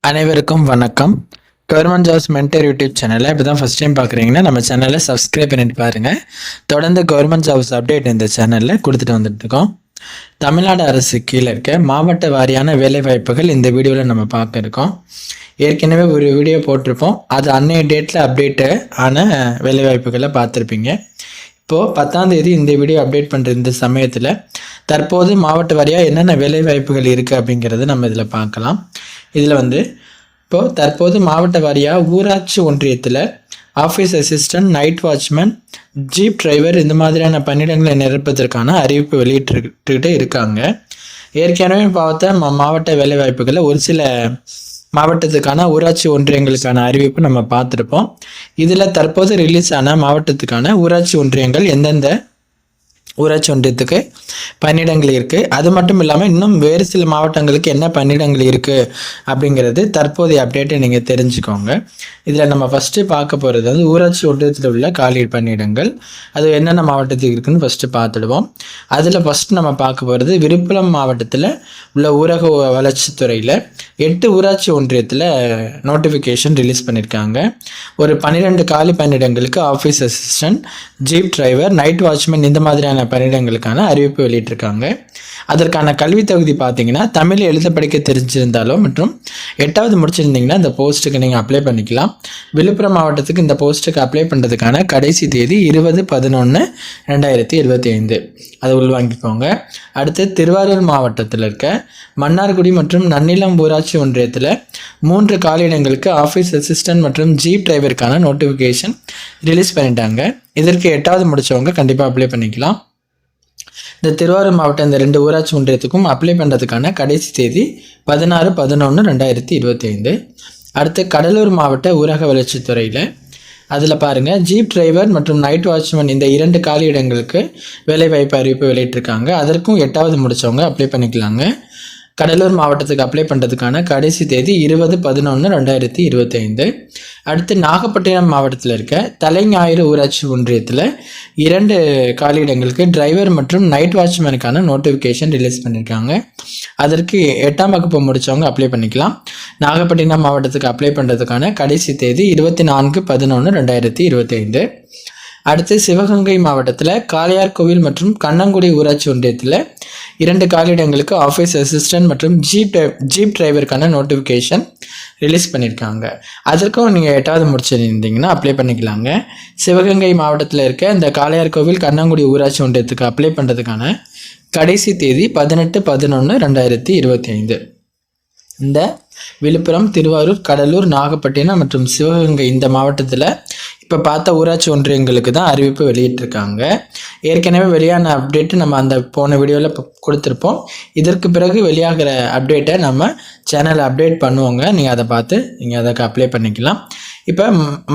அனைவருக்கும் வணக்கம். Government jobs mentor YouTube சேனலை இப்போ தான் ஃபஸ்ட் டைம் பார்க்குறீங்கன்னா நம்ம சேனலை சப்ஸ்கிரைப் பண்ணிட்டு பாருங்கள். தொடர்ந்து கவர்மெண்ட் ஜாப்ஸ் அப்டேட் இந்த சேனலில் கொடுத்துட்டு வந்துட்டுருக்கோம். தமிழ்நாடு அரசு கீழே இருக்க மாவட்ட வாரியான வேலைவாய்ப்புகள் இந்த வீடியோவில் நம்ம பார்க்க இருக்கோம். ஏற்கனவே ஒரு வீடியோ போட்டிருப்போம், அது அன்னைய டேட்டில் அப்டேட்டு ஆன வேலைவாய்ப்புகளை பார்த்துருப்பீங்க. இப்போது 10ஆம் தேதி இந்த வீடியோ அப்டேட் பண்ணுற இந்த சமயத்தில் தற்போது மாவட்ட வாரியாக என்னென்ன வேலைவாய்ப்புகள் இருக்குது அப்படிங்கிறத நம்ம இதில் பார்க்கலாம். இதில் இப்போது தற்போது மாவட்ட வாரியாக ஊராட்சி ஒன்றியத்தில் office assistant, night watchman, jeep driver இந்த மாதிரியான பணியிடங்களை நிரப்புவதற்கான அறிவிப்பு வெளியிட்டுக்கிட்டே இருக்காங்க. ஏற்கனவே பார்த்த மாவட்ட வேலைவாய்ப்புகளை ஒரு சில மாவட்டத்துக்கான ஊராட்சி ஒன்றியங்களுக்கான அறிவிப்பு நம்ம பார்த்துருப்போம். இதில் தற்போது ரிலீஸ் ஆன மாவட்டத்துக்கான ஊராட்சி ஒன்றியங்கள் எந்தெந்த ஊராட்சி ஒன்றியத்துக்கு பணியிடங்கள் இருக்குது, அது மட்டும் இல்லாமல் இன்னும் வேறு சில மாவட்டங்களுக்கு என்ன பணியிடங்கள் இருக்குது அப்படிங்கிறது தற்போதைய அப்டேட்டை நீங்கள் தெரிஞ்சுக்கோங்க. இதில் நம்ம ஃபஸ்ட்டு பார்க்க போகிறது ஊராட்சி ஒன்றியத்தில் உள்ள காலி பணியிடங்கள், அது என்னென்ன மாவட்டத்துக்கு இருக்குதுன்னு ஃபஸ்ட்டு பார்த்துடுவோம். அதில் ஃபஸ்ட்டு நம்ம பார்க்க போகிறது விழுப்புரம் மாவட்டத்தில் உள்ள ஊரக வளர்ச்சித்துறையில் 8 ஊராட்சி ஒன்றியத்தில் நோட்டிஃபிகேஷன் ரிலீஸ் பண்ணியிருக்காங்க. ஒரு 12 காலி பணியிடங்களுக்கு office assistant, jeep driver, night watchman இந்த மாதிரியான பணியிடங்களுக்கான அறிவிப்பு வெளியிட்டிருக்காங்க. அதற்கான கல்வி தகுதி பார்த்தீங்கன்னா தமிழ் எழுத படிக்க தெரிஞ்சிருந்தாலோ மற்றும் 8வது முடிச்சிருந்தீங்கன்னா இந்த போஸ்ட்டுக்கு நீங்கள் அப்ளை பண்ணிக்கலாம். விழுப்புரம் மாவட்டத்துக்கு இந்த போஸ்ட்டுக்கு அப்ளை பண்ணுறதுக்கான கடைசி தேதி 20/11/2025, அதை உள்வாங்கிக்கோங்க. அடுத்து திருவாரூர் மாவட்டத்தில் இருக்க மன்னார்குடி மற்றும் நன்னிலம் ஊராட்சி ஒன்றியத்தில் 3 காலியிடங்களுக்கு ஆஃபீஸ் அசிஸ்டன்ட் மற்றும் ஜீப் டிரைவருக்கான நோட்டிஃபிகேஷன் ரிலீஸ் பண்ணிட்டாங்க. இதற்கு 8வது முடித்தவங்க கண்டிப்பாக அப்ளை பண்ணிக்கலாம். இந்த திருவாரூர் மாவட்டம் இந்த 2 ஊராட்சி ஒன்றியத்துக்கும் அப்ளை பண்ணுறதுக்கான கடைசி தேதி 16/11/2025. அடுத்து கடலூர் மாவட்ட ஊரக வளர்ச்சித்துறையில் அதில் பாருங்கள், ஜீப் டிரைவர் மற்றும் நைட் வாட்ச்மேன் இந்த 2 காலியிடங்களுக்கு வேலைவாய்ப்பு அறிவிப்பு வெளியிட்டிருக்காங்க. அதற்கும் 8வது முடித்தவங்க அப்ளை பண்ணிக்கலாங்க. கடலூர் மாவட்டத்துக்கு அப்ளை பண்ணுறதுக்கான கடைசி தேதி 20/11/2025. அடுத்து நாகப்பட்டினம் மாவட்டத்தில் இருக்க தலைஞாயிறு ஊராட்சி ஒன்றியத்தில் 2 காலியிடங்களுக்கு டிரைவர் மற்றும் நைட் வாட்ச்மேனுக்கான நோட்டிஃபிகேஷன் ரிலீஸ் பண்ணியிருக்காங்க. அதற்கு 8ஆம் வகுப்பு முடித்தவங்க அப்ளை பண்ணிக்கலாம். நாகப்பட்டினம் மாவட்டத்துக்கு அப்ளை பண்ணுறதுக்கான கடைசி தேதி 24/11/2025. அடுத்து சிவகங்கை மாவட்டத்தில் காளையார்கோவில் மற்றும் கண்ணங்குடி ஊராட்சி ஒன்றியத்தில் 2 காலியிடங்களுக்கு ஆஃபீஸ் அசிஸ்டன்ட் மற்றும் ஜீப் டிரைவருக்கான நோட்டிஃபிகேஷன் ரிலீஸ் பண்ணியிருக்காங்க. அதற்கும் நீங்கள் 8வது முடிச்சிருந்தீங்கன்னா அப்ளை பண்ணிக்கலாங்க. சிவகங்கை மாவட்டத்தில் இருக்க இந்த காளையார்கோவில் கண்ணங்குடி ஊராட்சி ஒன்றியத்துக்கு அப்ளை பண்ணுறதுக்கான கடைசி தேதி 18/11/2025. இந்த விழுப்புரம், திருவாரூர், கடலூர், நாகப்பட்டினம் மற்றும் சிவகங்கை இந்த மாவட்டத்தில் இப்போ பார்த்த ஊராட்சி ஒன்றியங்களுக்கு தான் அறிவிப்பு வெளியிட்டிருக்காங்க. ஏற்கனவே வெளியான அப்டேட்டு நம்ம அந்த போன வீடியோவில் கொடுத்துருப்போம். இதற்கு பிறகு வெளியாகிற அப்டேட்டை நம்ம சேனலில் அப்டேட் பண்ணுவோங்க. நீங்கள் அதை பார்த்து நீங்கள் அதுக்கு அப்ளை பண்ணிக்கலாம். இப்போ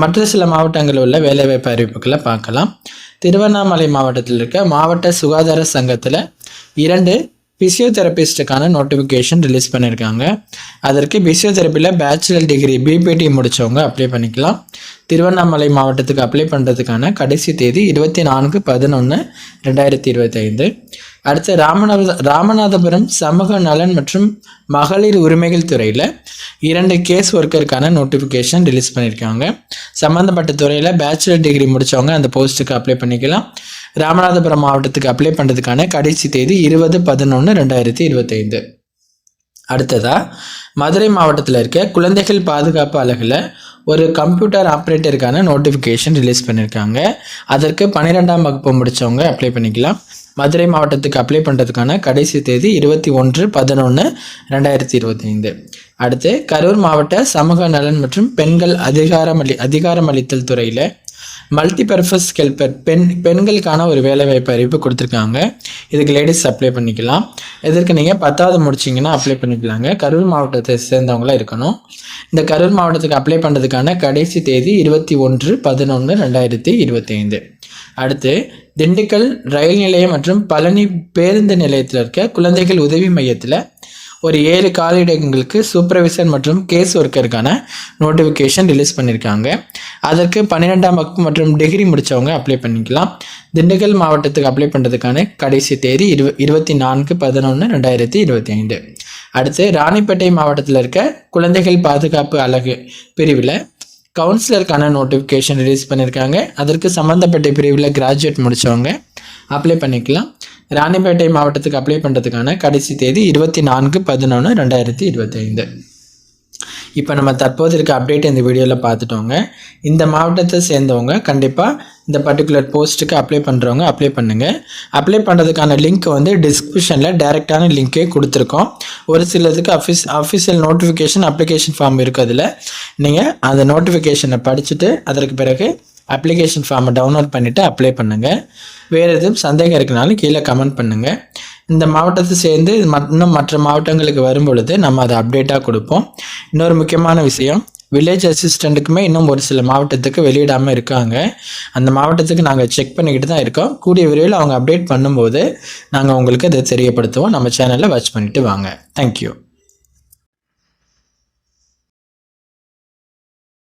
மற்ற சில மாவட்டங்களில் உள்ள வேலைவாய்ப்பு அறிவிப்புகளை பார்க்கலாம். திருவண்ணாமலை மாவட்டத்தில் இருக்க மாவட்ட சுகாதார சங்கத்தில் 2 பிசியோதெரபிஸ்ட்டுக்கான நோட்டிஃபிகேஷன் ரிலீஸ் பண்ணியிருக்காங்க. அதற்கு பிசியோதெரப்பியில் பேச்சுலர் டிகிரி பிபிடி முடித்தவங்க அப்ளை பண்ணிக்கலாம். திருவண்ணாமலை மாவட்டத்துக்கு அப்ளை பண்ணுறதுக்கான கடைசி தேதி 24/11/2025. அடுத்து ராமநாதபுரம் சமூக நலன் மற்றும் மகளிர் உரிமைகள் துறையில் 2 கேஸ் ஒர்க்கருக்கான நோட்டிஃபிகேஷன் ரிலீஸ் பண்ணியிருக்காங்க. சம்மந்தப்பட்ட துறையில் பேச்சுலர் டிகிரி முடித்தவங்க அந்த போஸ்ட்டுக்கு அப்ளை பண்ணிக்கலாம். ராமநாதபுரம் மாவட்டத்துக்கு அப்ளை பண்ணுறதுக்கான கடைசி தேதி 20/11/2025. அடுத்ததாக மதுரை மாவட்டத்தில் இருக்க குழந்தைகள் பாதுகாப்பு அலகில் ஒரு கம்ப்யூட்டர் ஆப்ரேட்டருக்கான நோட்டிஃபிகேஷன் ரிலீஸ் பண்ணியிருக்காங்க. அதற்கு 12ஆம் வகுப்பு முடித்தவங்க அப்ளை பண்ணிக்கலாம். மதுரை மாவட்டத்துக்கு அப்ளை பண்ணுறதுக்கான கடைசி தேதி 21/11/2025. அடுத்து கரூர் மாவட்ட சமூக நலன் மற்றும் பெண்கள் அதிகாரமளித்தல் துறையில் மல்டிபர்பஸ் ஹெல்பர் பெண்களுக்கான ஒரு வேலைவாய்ப்பு அறிவிப்பு கொடுத்துருக்காங்க. இதுக்கு லேடிஸ் அப்ளை பண்ணிக்கலாம். இதற்கு நீங்கள் 10வது முடிச்சிங்கன்னா அப்ளை பண்ணிக்கலாங்க. கரூர் மாவட்டத்தை சேர்ந்தவங்களாம் இருக்கணும். இந்த கரூர் மாவட்டத்துக்கு அப்ளை பண்ணுறதுக்கான கடைசி தேதி 21/11/2025. அடுத்து திண்டுக்கல் ரயில் நிலையம் மற்றும் பழனி பேருந்து நிலையத்தில் இருக்க குழந்தைகள் உதவி மையத்தில் ஒரு 7 காலியிடங்களுக்கு சூப்பர்வைசர் மற்றும் கேஸ் ஒர்க்கருக்கான நோட்டிஃபிகேஷன் ரிலீஸ் பண்ணியிருக்காங்க. அதற்கு 12ஆம் வகுப்பு மற்றும் டிகிரி முடித்தவங்க அப்ளை பண்ணிக்கலாம். திண்டுக்கல் மாவட்டத்துக்கு அப்ளை பண்ணுறதுக்கான கடைசி தேதி 24/11/2025. அடுத்து ராணிப்பேட்டை மாவட்டத்தில் இருக்க குழந்தைகள் பாதுகாப்பு அலகு பிரிவில் கவுன்சிலருக்கான நோட்டிஃபிகேஷன் ரிலீஸ் பண்ணியிருக்காங்க. அதற்கு சம்மந்தப்பட்ட பிரிவில் கிராஜுவேட் முடித்தவங்க அப்ளை பண்ணிக்கலாம். ராணிப்பேட்டை மாவட்டத்துக்கு அப்ளை பண்ணுறதுக்கான கடைசி தேதி 24/11/2025. இப்போ நம்ம தற்போது இருக்க அப்டேட் இந்த வீடியோவில் பார்த்துட்டோங்க. இந்த மாவட்டத்தை சேர்ந்தவங்க கண்டிப்பாக இந்த பர்டிகுலர் போஸ்ட்டுக்கு அப்ளை பண்ணுறவங்க அப்ளை பண்ணுங்கள். அப்ளை பண்ணுறதுக்கான லிங்க் வந்து டிஸ்கிரிப்ஷனில் டைரெக்டான லிங்க்கே கொடுத்துருக்கோம். ஒரு சிலதுக்கு அஃபிஷியல் நோட்டிஃபிகேஷன் அப்ளிகேஷன் ஃபார்ம் இருக்குது. அதில் நீங்கள் அந்த நோட்டிஃபிகேஷனை படிச்சுட்டு அதற்கு பிறகு அப்ளிகேஷன் ஃபார்மை டவுன்லோட் பண்ணிவிட்டு அப்ளை பண்ணுங்கள். வேறு எதுவும் சந்தேகம் இருக்குனாலும் கீழே கமெண்ட் பண்ணுங்கள். இந்த மாவட்டத்தை சேர்ந்து இன்னும் மற்ற மாவட்டங்களுக்கு வரும் பொழுது நம்ம அதை அப்டேட்டாக கொடுப்போம். இன்னொரு முக்கியமான விஷயம், வில்லேஜ் அசிஸ்டண்ட்டுக்குமே இன்னும் ஒரு சில மாவட்டத்துக்கு வெளியிடாமல் இருக்காங்க. அந்த மாவட்டத்துக்கு நாங்கள் செக் பண்ணிக்கிட்டு தான் இருக்கோம். கூடிய விரைவில் அவங்க அப்டேட் பண்ணும்போது நாங்கள் உங்களுக்கு அதை தெரியப்படுத்துவோம். நம்ம சேனலில் வாட்ச் பண்ணிவிட்டு வாங்க. தேங்க்யூ.